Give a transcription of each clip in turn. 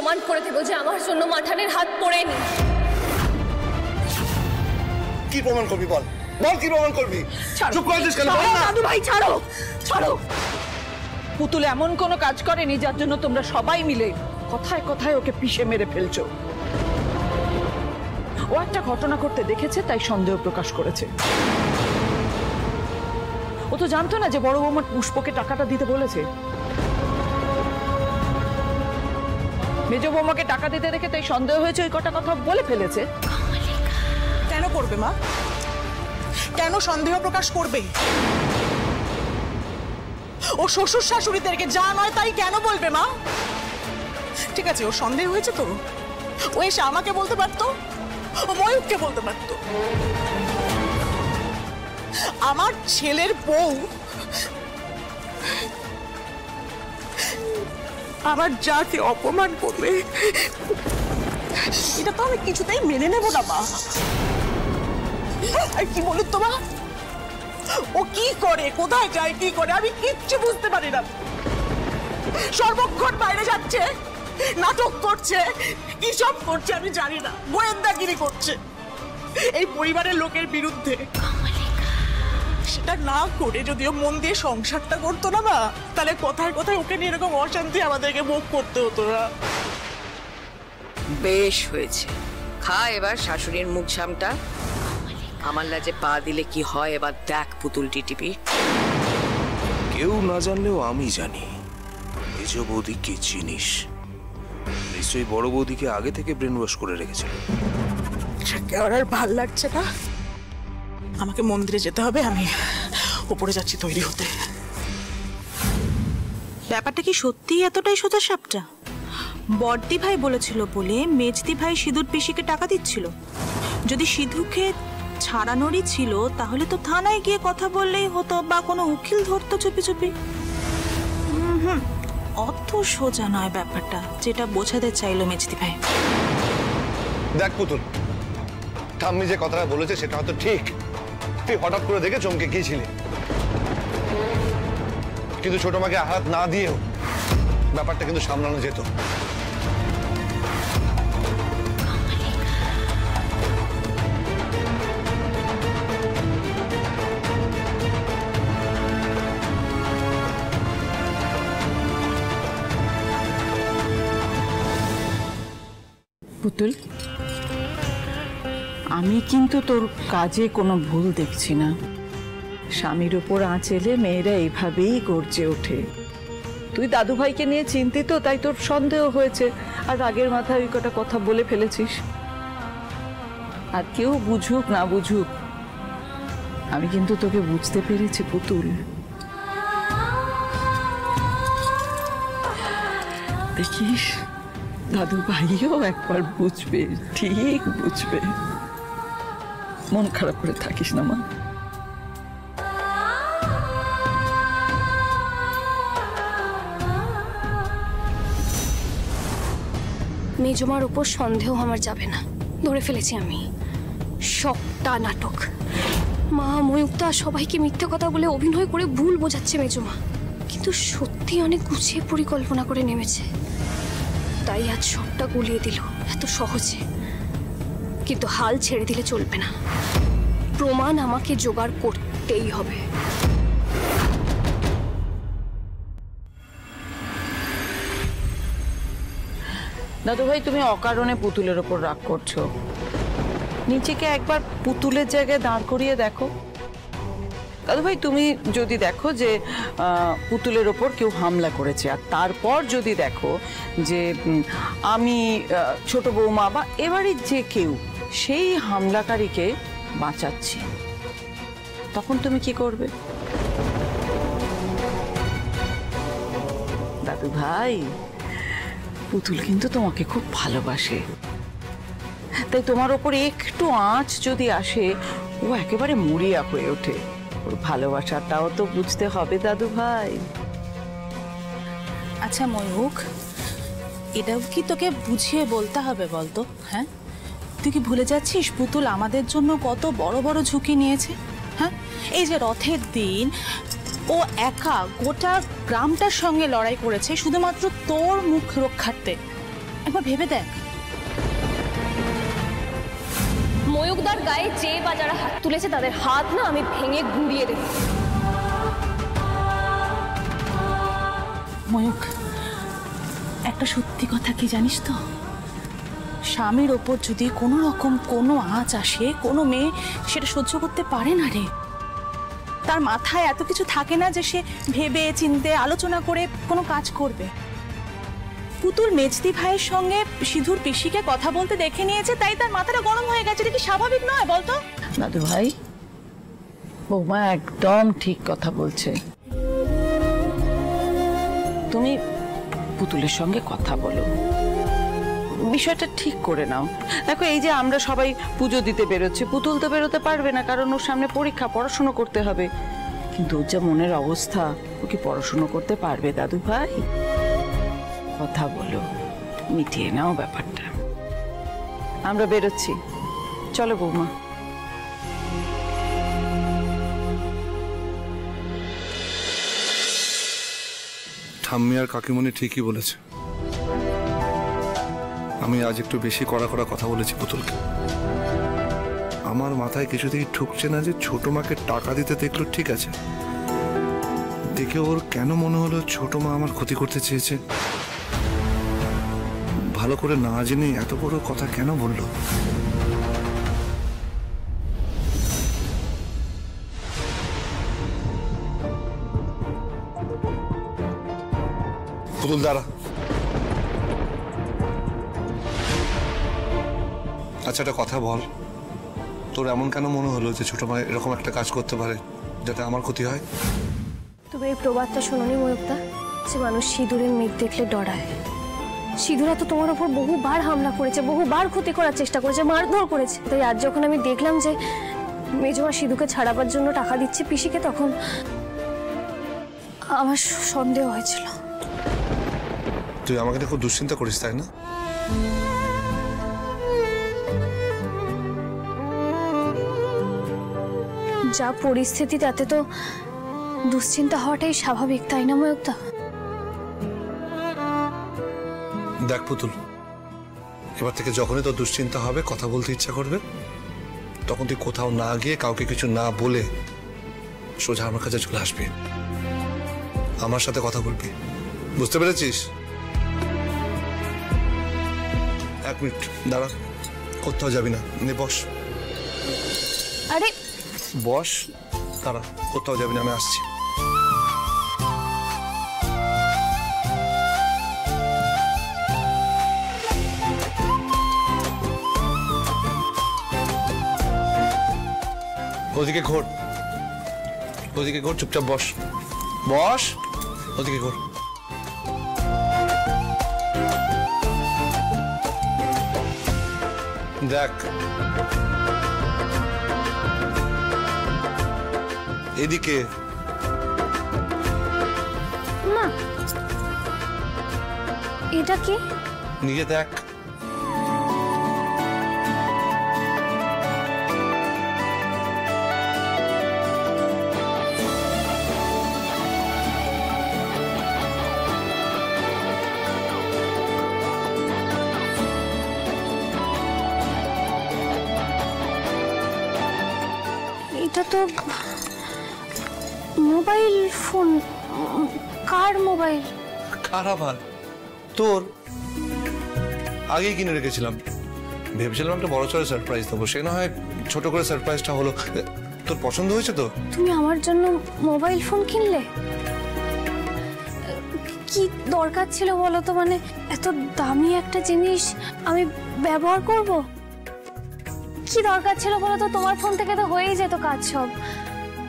প্রমাণ করে দেবো যে আমার জন্য মাঠানের হাত পড়েনি। কি প্রমাণ করবি বল, বল কি প্রমাণ করবি? চুপ করে দিস কেন? দাদু ভাই ছাড়ো, ছাড়ো। পুতুল এমন কোনো কাজ করেনি যার জন্য তোমরা সবাই মিলে কথায় কথায় ওকে পিষে মেরে ফেলছো। ও একটা ঘটনা করতে দেখেছে তাই সন্দেহ প্রকাশ করেছে। ও তো জানতো না যে বড় বৌমা পুষ্পকে টাকাটা দিতে বলেছে। মেজ বৌমাকে টাকা দিতে দেখে তাই সন্দেহ হয়েছে, ওই কটা কথা বলে ফেলেছে। কেন করবে মা? কেন সন্দেহ প্রকাশ করবে? ও শ্বশুর শাশুড়িদেরকে যা নয় তাই কেন বলবে মা? ঠিক আছে, ও সন্দেহ হয়েছে তো ও এসে আমাকে বলতে পারতো, ও ময়ূককে বলতে পারতো। আমার ছেলের বউ আমার যাকে অপমান করবে এটা তো আমি কিছুতেই মেনে নেব না মা। আর কি বলুন তো মা, ও কি করে, কোথায় যায়, কি করে আমি কিচ্ছু বুঝতে পারি না। সর্বক্ষণ বাইরে যাচ্ছে, নাটক করছে, কি সব করছে আমি জানি না, গোয়েন্দাগিরি করছে এই পরিবারের লোকের বিরুদ্ধে। সেটা না করে যদিও মন দিয়ে সংসারটা করতো না মা, তাহলে কোথায় কোথায় ওকে নিয়ে এরকম অশান্তি আমাদেরকে ভোগ করতে হতো না। বেশ হয়েছে, খা এবার শাশুড়ির মুখ সামটা। আমার লাজে পা দিলে কি হয় এবার দেখ পুতুল টিটিপি। কেউ না জানলেও আমি জানি মেজ বৌদি কি জিনিস। নিশ্চয়ই বড় বৌদিকে আগে থেকে ব্রেন ওয়াশ করে রেখেছিল। আর ভাল লাগছে না, আমাকে মন্দিরে যেতে হবে, আমি উপরে যাচ্ছি তৈরি হতে। ব্যাপারটা কি সত্যিই এতটাই সোজা সাপটা? বড়দি ভাই বলেছিল বলে মেজদি ভাই সিঁদুর পিসিকে টাকা দিচ্ছিল। যদি সিধুকে ছাড়ানোরই ছিল তাহলে তো থানায় গিয়ে কথা বললেই হতো, বা কোনো উকিল ধরতো চুপি চুপি। অত সোজা নয় ব্যাপারটা, যেটা বোঝাতে চাইলো মেজদি ভাই। দেখ পুতুল, ঠাম্মি যে কথাটা বলেছে সেটা হয়তো ঠিক, তুই হঠাৎ করে দেখে চমকে গিয়েছিলি, কিন্তু ছোট মাকে আঘাত না দিয়েও ব্যাপারটা কিন্তু সামলানো যেত। পুতুল, আমি কিন্তু তোর কাজে কোনো ভুল দেখছি না। স্বামীর উপর আঁচ এলে মেয়েরা এইভাবেই গর্জে ওঠে। তুই দাদু ভাইকে নিয়ে চিন্তিত তাই তোর সন্দেহ হয়েছে, আর রাগের মাথায় ওই কটা কথা বলে ফেলেছিস। আর কেউ বুঝুক না বুঝুক, আমি কিন্তু তোকে বুঝতে পেরেছি পুতুল। দেখিস দাদু ভাইও একবার বুঝবে, ঠিক বুঝবে। মন খারাপ করে থাকিস না মা। মেজমার উপর সন্দেহ আমার যাবে না, ধরে ফেলেছি আমি। সবটা নাটক। মা ময়ূক্তা সবাইকে মিথ্যে কথা বলে অভিনয় করে ভুল বোঝাচ্ছে মেজমা, কিন্তু সত্যি অনেক গুছিয়ে পরিকল্পনা করে নেমেছে। তাই আজ সবটা গুলিয়ে দিল এত সহজে। কিন্তু হাল ছেড়ে দিলে চলবে না, প্রমাণ আমাকে জোগাড় করতেই হবে। দাদু ভাই, তুমি অকারণে পুতুলের ওপর রাগ করছো। নিচেকে একবার পুতুলের জায়গায় দাঁড় করিয়ে দেখো। দাদু ভাই, তুমি যদি দেখো যে পুতুলের ওপর কেউ হামলা করেছে, আর তারপর যদি দেখো যে আমি ছোট বৌমা বা এবারে যে কেউ সেই হামলাকারীকে বাঁচাচ্ছি, তখন তুমি কি করবে? দাদু ভাই, পুতুল কিন্তু তোমাকে খুব ভালোবাসে, তাই তোমার ওপর একটু আঁচ যদি আসে ও একেবারে মরিয়া হয়ে ওঠে। ওর ভালোবাসাটাও তো বুঝতে হবে দাদু ভাই। আচ্ছা ময়ূক, এটাও কি তোকে বুঝিয়ে বলতে হবে বলতো? হ্যাঁ, তুই কি ভুলে যাচ্ছিস পুতুল আমাদের জন্য কত বড় বড় ঝুঁকি নিয়েছে? হ্যাঁ, এই যে রথের দিন ও একা গোটা গ্রামটার সঙ্গে লড়াই করেছে শুধুমাত্র তোর মুখ রক্ষার্থে। একবার ভেবে দেখ। ময়ূকদার গায়ে যে বা যারা হাত তুলেছে তাদের হাত না আমি ভেঙে গুঁড়িয়ে দেব। ময়ূক, একটা সত্যি কথা কি জানিস তো, স্বামীর ওপর যদি কোনো রকম কোনো আঁচ আসে, কোনো মেয়ে সেটা সহ্য করতে পারে না রে। তার মাথায় এত কিছু থাকে না যে সে ভেবে চিন্তে আলোচনা করে কোনো কাজ করবে। পুতুল মেজদি ভাইয়ের সঙ্গে সিধুর পিসিকে কথা বলতে দেখে নিয়েছে, তাই তার মাথাটা গরম হয়ে গেছে। এটা কি স্বাভাবিক নয় বলতো? দাদু ভাই, বৌমা একদম ঠিক কথা বলছে। তুমি পুতুলের সঙ্গে কথা বলো, বিষয়টা ঠিক করে নাও। দেখো, এই যে আমরা সবাই পুজো দিতে বেরোচ্ছি, পুতুল তো বেরোতে পারবে না, কারণ ওর সামনে পরীক্ষা, পড়াশুনো করতে হবে। কিন্তু ওর যা মনের অবস্থা, ও কি পড়াশুনো করতে পারবে দাদু ভাই? কথা বলো, মিটিয়ে নাও ব্যাপারটা। আমরা বেরোচ্ছি, চলো বৌমা। ঠাম্মি আর কাকিমণি ঠিকই বলেছে। আমি আজ একটু বেশি কড়া কড়া কথা বলেছি পুতুলকে। আমার মাথায় কিছুতেই ঠুকছে না যে ছোট মাকে টাকা দিতে দেখলো ঠিক আছে, দেখে ওর কেন মনে হলো ছোট মা আমার ক্ষতি করতে চেয়েছে। ভালো করে না জেনে এত বড় কথা কেন বললো? পুতুল দাঁড়া। আচ্ছা, একটা কথা বল, তোর এমন কেন মনে হলো যে ছোট মা এরকম একটা কাজ করতে পারে যাতে আমার ক্ষতি হয়? তুমি এই প্রবাদটা শোনোনি ময়ূকদা, যে মানুষ সিঁদুরের মেঘ দেখলে ডরায়? সিঁদুরা তো তোমার ওপর বহুবার হামলা করেছে, বহুবার ক্ষতি করার চেষ্টা করেছে, মারধর করেছে। তাই আজ যখন আমি দেখলাম যে মেজমা সিঁদুকে ছাড়াবার জন্য টাকা দিচ্ছে পিসিকে, তখন আমার সন্দেহ হয়েছিল। তুই আমাকে দেখো দুশ্চিন্তা করিস, তাই না? যা পরিস্থিতি তাতে তো দুশ্চিন্তা হওয়াটাই স্বাভাবিক, তাই না ময়ূকদা? দেখ পুতুল, এবার থেকে যখনই তোর দুশ্চিন্তা হবে, কথা বলতে ইচ্ছা করবে, তখন তুই কোথাও না গিয়ে কাউকে কিছু না বলে সোজা আমার কাছে চলে আসবি, আমার সাথে কথা বলবি। বুঝতে পেরেছিস? এক মিনিট দাঁড়া, কোথাও যাবি না, নে বস। আরে বস, দাঁড়া, কোথাও যাবি না, আমি আসছি। ওদিকে ঘোর, ওদিকে ঘোর, চুপচাপ বস, বস, ওদিকে ঘোর। দেখ, এদিকে। মা, এটা কি? নিজে দেখ। এটা তো মোবাইল ফোন। কার মোবাইল? কার আবার? তোর। আগেই কিনে রেখেছিলাম, ভেবেছিলাম একটা বড় সড়ো সারপ্রাইজ দেবো, সে না হয় ছোট করে সারপ্রাইজটা হলো। তোর পছন্দ হয়েছে তো? তুমি আমার জন্য মোবাইল ফোন কিনলে? কি দরকার ছিল বলো তো? মানে এত দামি একটা জিনিস আমি ব্যবহার করব? কি দরকার ছিল বলো তো? তোমার ফোন থেকে তো হয়েই যেত কাজ সব।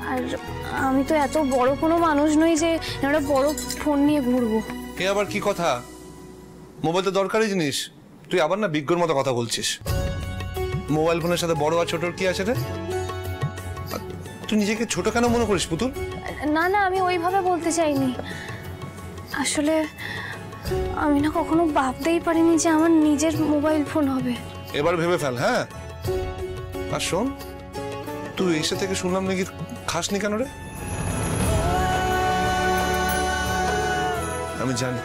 আর আমি তো এত বড় কোনো মানুষ নই যে একটা বড় ফোন নিয়ে ঘুরবো। এ আবার কি কথা? মোবাইল তো দরকারি জিনিস, তুই আবার না বিজ্ঞর মতো কথা বলছিস। মোবাইল ফোনের সাথে বড় আর ছোটর কি আছে রে? তুই নিজেকে ছোট কেন মনে করিস পুতুল? না না, আমি ওইভাবে বলতে চাইনি। আসলে আমি না কখনো ভাবতেই পারিনি যে আমার নিজের মোবাইল ফোন হবে। এবার ভেবে ফেল। হ্যাঁ, আর শোন, তুই এসে থেকে শুনলাম নাকি খাসনি কেন রে? আমি জানি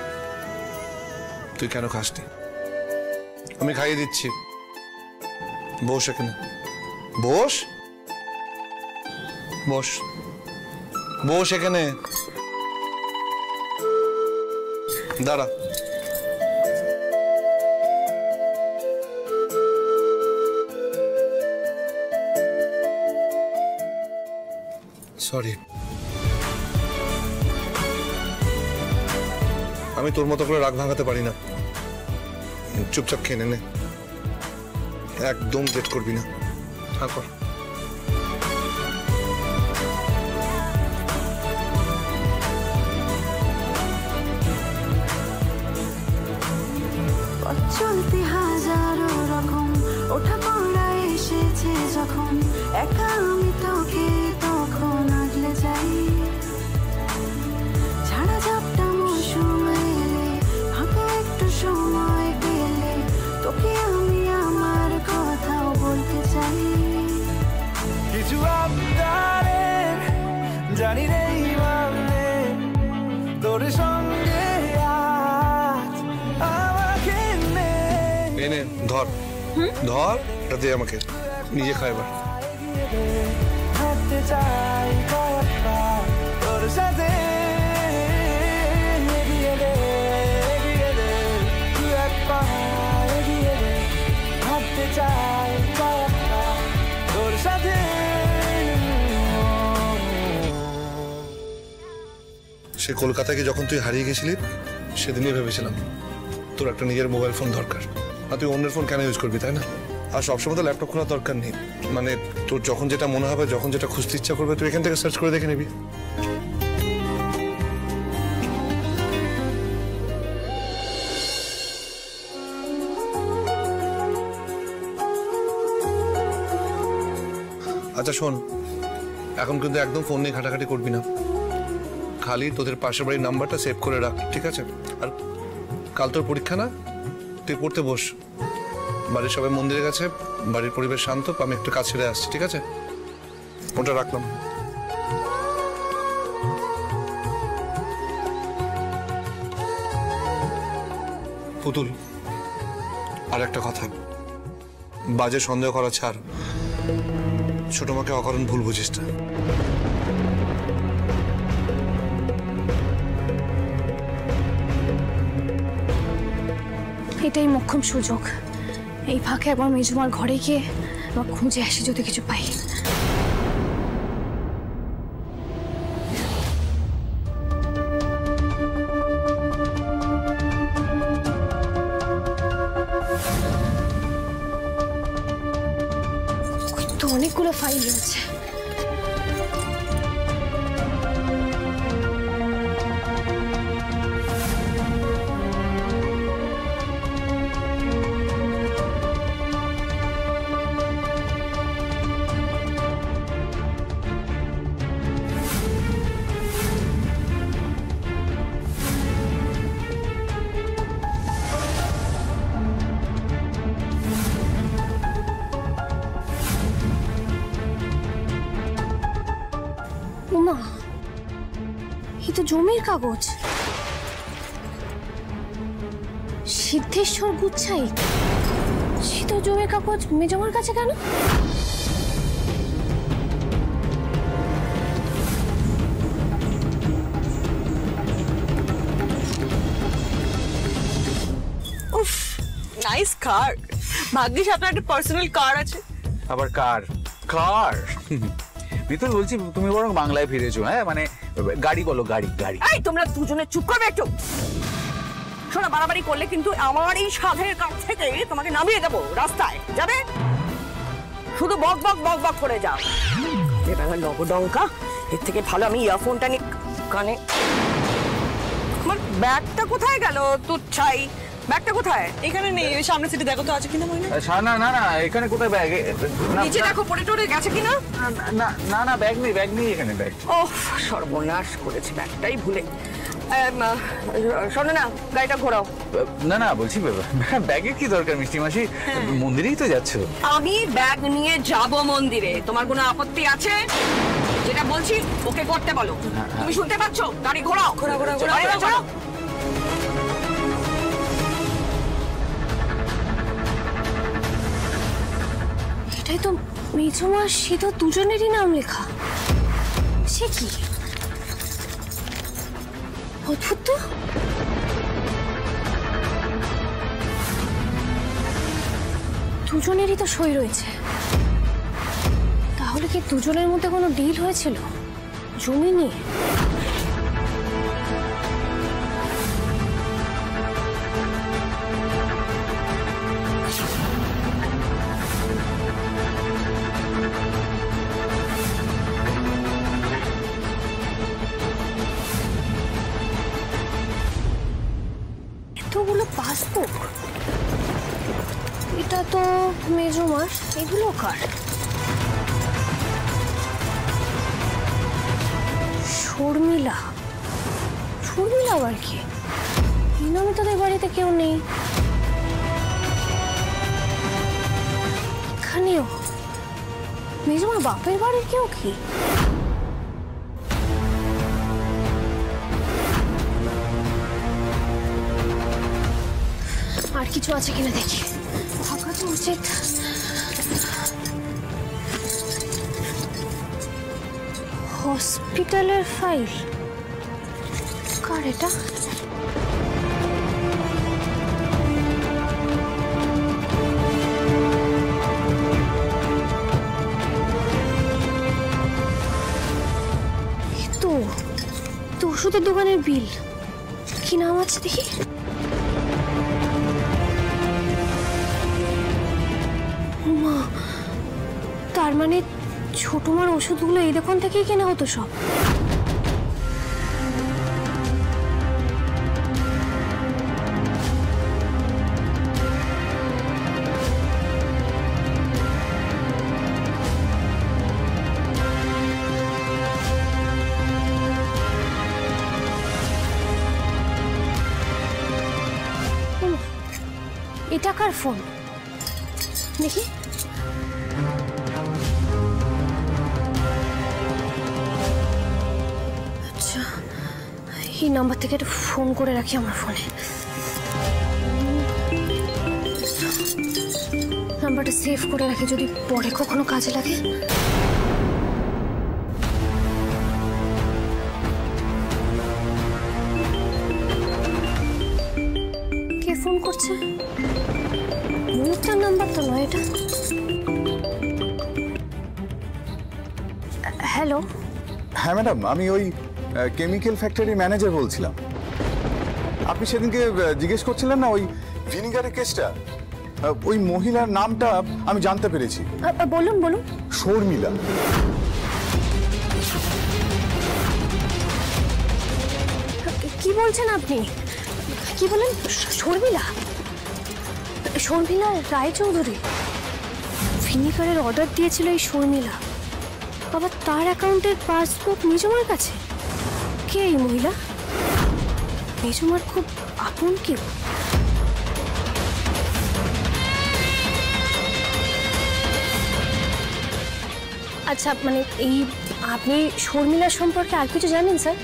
তুই কেন খাসনি। আমি খাইয়ে দিচ্ছি। বস এখানে, বস বস বস এখানে, দাঁড়া। সরি, আমি তোর মতো করে রাগ ভাঙাতে পারি না। চুপচাপ খেয়ে নে, একদম জেদ করবি না। হ্যাঁ কর। চলতে হাজারো রকম ওঠা পড়া এসেছে যখন, একা আমি তোকে তখন আগলে যাই। ঝাড়া ঝাপটা মৌসুম এলে, ফাঁকা একটু সময় পেলে তোকে আমি আমার কথাও বলতে চাই। কিছু আবদারের জানি নেই মানে তোর সঙ্গে আজ আমাকে এনে ধর, ধর, এটা দে আমাকে, নিজে খাই এবার। হাঁটতে চাই কয়েকটা তোর সাথে, এগিয়ে দে তুই এক পা এগিয়ে দে, হাঁটতে চাই কয়েকটা তোর সাথে। সে কলকাতাকে যখন তুই হারিয়ে গেছিলি সেদিনই ভেবেছিলাম তোর একটা নিজের মোবাইল ফোন দরকার, আর তুই অন্যের ফোন কেন ইউজ করবি, তাই না? আর সবসময় তো ল্যাপটপ খোলার দরকার নেই, মানে তোর যখন যেটা মনে হবে, যখন যেটা খুঁজতে ইচ্ছা করবে তুই এখান থেকে সার্চ করে দেখে নিবি। আচ্ছা শোন, এখন কিন্তু একদম ফোন নিয়ে ঘাটাঘাটি করবি না, খালি তোদের পাশের বাড়ির নাম্বারটা সেভ করে রাখ, ঠিক আছে? আর কাল তোর পরীক্ষা না, তুই পড়তে বস। বাড়ির সবাই মন্দিরে গেছে, বাড়ির পরিবেশ শান্ত, আমি একটু কাজ ছেড়ে আসছি, ঠিক আছে? ওটা রাখলাম। পুতুল, আর একটা কথা, বাজে সন্দেহ করা ছাড়, ছোট মাকে অকারণ ভুল বুঝিস না। এটাই মোক্ষম সুযোগ, এই ফাঁকে একবার মেজুমার ঘরে গিয়ে আবার খুঁজে আসি যদি কিছু পাই। তো অনেকগুলো ফাইল রয়েছে। উমা, এ তো জমির কাগজ। সিদ্ধেশ্বর গুচ্ছাই, সে তো জমির কাগজ মেজমার কাছে কেন? উফ, নাইস কার। ভাগ্যিস আপনার একটা পার্সোনাল কার আছে। আবার কার কার মিতুল বলছি, তুমি বরং বাংলায় ফিরেছো। হ্যাঁ মানে গাড়ি বলো, গাড়ি গাড়ি। এই তোমরা দুজনে চুপ করবে একটু। শোনো, বাড়াবাড়ি করলে কিন্তু আমার এই সাধের কাছ থেকে তোমাকে নামিয়ে দেবো রাস্তায়। যাবে শুধু বক বক বক বক করে যাও। এবার লবডঙ্কা, এর থেকে ভালো আমি ইয়ারফোনটা নিয়ে কানে। আমার ব্যাগটা কোথায় গেল? তুচ্ছাই, ব্যাগটা কোথায়? এখানে নেই, ওই সামনে সিটে দেখো তো আছে কিনা। মনে না না না, এখানে কোথায় ব্যাগ? নিচে দেখো, পড়ে টরে গেছে কিনা। না না না, ব্যাগ নেই, ব্যাগ নেই এখানে, ব্যাগ। ওহ, সর্বনাশ করেছে, ব্যাগটাই ভুলে। শোনো না, গাড়িটা ঘোরাও। না না, বলছি ব্যাগের কি দরকার মিষ্টি মাসি, মন্দিরেই তো যাচ্ছ। আমি ব্যাগ নিয়ে যাব মন্দিরে, তোমার কোনো আপত্তি আছে? যেটা বলছি ওকে করতে বলো। তুমি শুনতে পাচ্ছ? গাড়ি ঘোরাও, ঘোরাও। এখানে তো মেজমা সিধু দুজনেরই নাম লেখা। সে কি অদ্ভুত তো। দুজনেরই তো সই রয়েছে। তাহলে কি দুজনের মধ্যে কোনো ডিল হয়েছিল জমি নিয়ে? এতগুলো পাসবুক, এটা তো মেজমার, এগুলো কার? শর্মিলা, শর্মিলা আবার কি? এই নামে তোদের বাড়িতে কেউ নেই। এখানেও মেজমার বাপের বাড়ির কেউ কি? আর কিছু আছে কিনা দেখি, থাকা তো উচিত। হসপিটালের ফাইল কার এটা? তো ওষুধের দোকানের বিল, কি নাম আছে দেখি। মা, তার মানে ছোট মার ওষুধগুলো এই দোকান থেকেই কেনা হতো সব। এটা কার ফোন দেখি। আচ্ছা, এই নাম্বার থেকে একটা ফোন করে রাখি আমার ফোনে। নাম্বারটা সেভ করে রাখি, যদি পরে কখনো কাজে লাগে। কে ফোন করছে? মনিতার নাম্বার তো নয় এটা। হ্যালো। হ্যাঁ ম্যাডাম, আমি ওই কেমিক্যাল ফ্যাক্টরির ম্যানেজার বলছিলাম। আপনি সেদিনকে জিজ্ঞেস করছিলেন না ওই ভিনিগারের কেসটা, ওই মহিলার নামটা আমি জানতে পেরেছি। বলুন বলুন। শর্মিলা। কি বলছেন আপনি? কি বলেন? শর্মিলা? শর্মিলা রায়চৌধুরী ভিনিগারের অর্ডার দিয়েছিল এই শর্মিলা, আবার তার অ্যাকাউন্টের পাসবুক মেজমার কাছে। কে এই মহিলা? মেজমার খুব আপন কেউ? আচ্ছা, মানে এই আপনি শর্মিলার সম্পর্কে আর কিছু জানেন স্যার?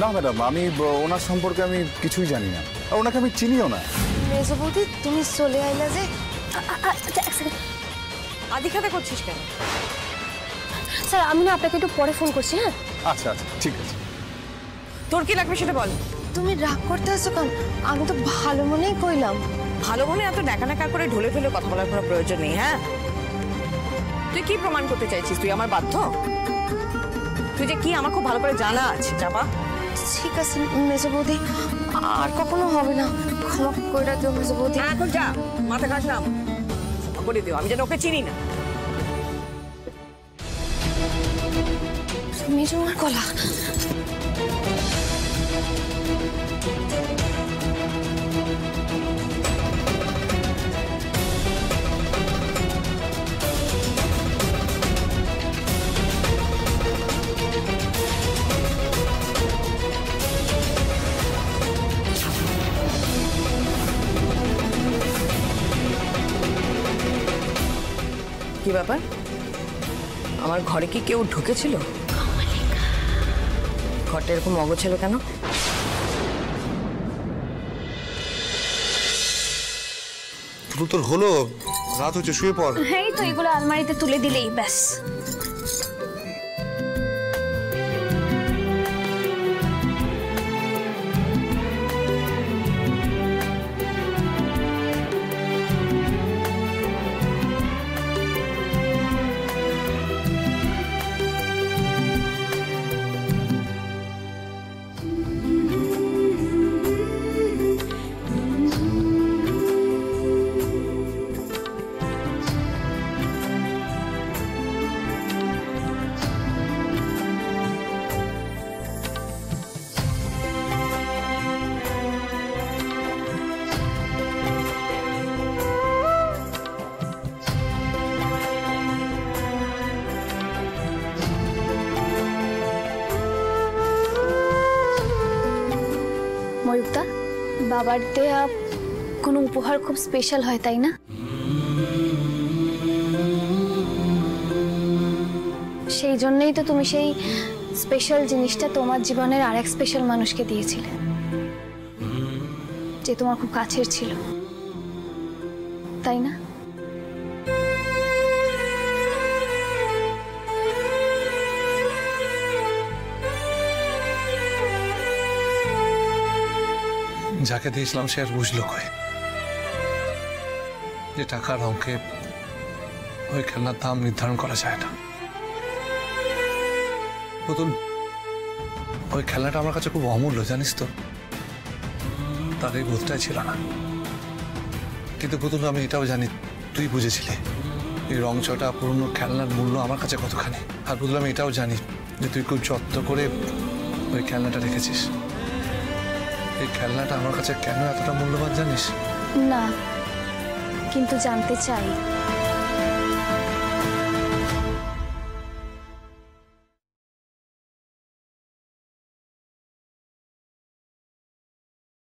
না ম্যাডাম, আমি ওনার সম্পর্কে আমি কিছুই জানি না, ওনাকে আমি চিনিও না। মেজবৌদি, তুমি চলে আইলা যে? আদিখাতে করছিস কেন? স্যার, আমি না আপনাকে একটু পরে ফোন করছি। হ্যাঁ আচ্ছা আচ্ছা, ঠিক আছে। তোর কি লাগবে সেটা বল। তুমি রাগ করতে আসছো কেন? আমি তো ভালো মনেই কইলাম। ভালো মনে এত নাকা নাকা করে ঢলে ঢলে কথা বলার কোনো প্রয়োজন নেই। হ্যাঁ, তুই কি প্রমাণ করতে চাইছিস? তুই আমার বাধ্য? তুই যে কি আমার খুব ভালো করে জানা আছে চাপা। ঠিক আছে মেজো বৌদি, আর কখনো হবে না, ক্ষমা করে দিও মেজো বৌদি। এখন যা, মাথা খাস না করে দিও, আমি যেন ওকে চিনি না। মেজো আর গলা। কি ব্যাপার? আমার ঘরে কি কেউ ঢুকেছিল? ঘরটা এরকম অগোছাল কেন? পুতুল তোর হলো, রাত হচ্ছে, শুয়ে পড়। হ্যাঁ তো এগুলো আলমারিতে তুলে দিলেই ব্যাস। ময়ূক্তা, বাবার দেয়া কোনো উপহার খুব স্পেশাল হয় তাই না? সেই জন্যই তো তুমি সেই স্পেশাল জিনিসটা তোমার জীবনের আরেক স্পেশাল মানুষকে দিয়েছিলে, যে তোমার খুব কাছের ছিল, তাই না? যাকে দিয়েছিলাম সে আর বুঝলো কই যে টাকার অঙ্কে ওই খেলনার দাম নির্ধারণ করা যায় না। পুতুল, ওই খেলনাটা আমার কাছে খুব অমূল্য, জানিস তো। তার এই বোধটাই ছিল না। কিন্তু পুতুল, আমি এটাও জানি তুই বুঝেছিলি এই রংচটা পুরনো খেলনার মূল্য আমার কাছে কতখানি। আর পুতুল, আমি এটাও জানি যে তুই খুব যত্ন করে ওই খেলনাটা রেখেছিস। এই খেলনাটা আমার কাছে কেন এতটা মূল্যবান জানিস? না, কিন্তু জানতে চাই।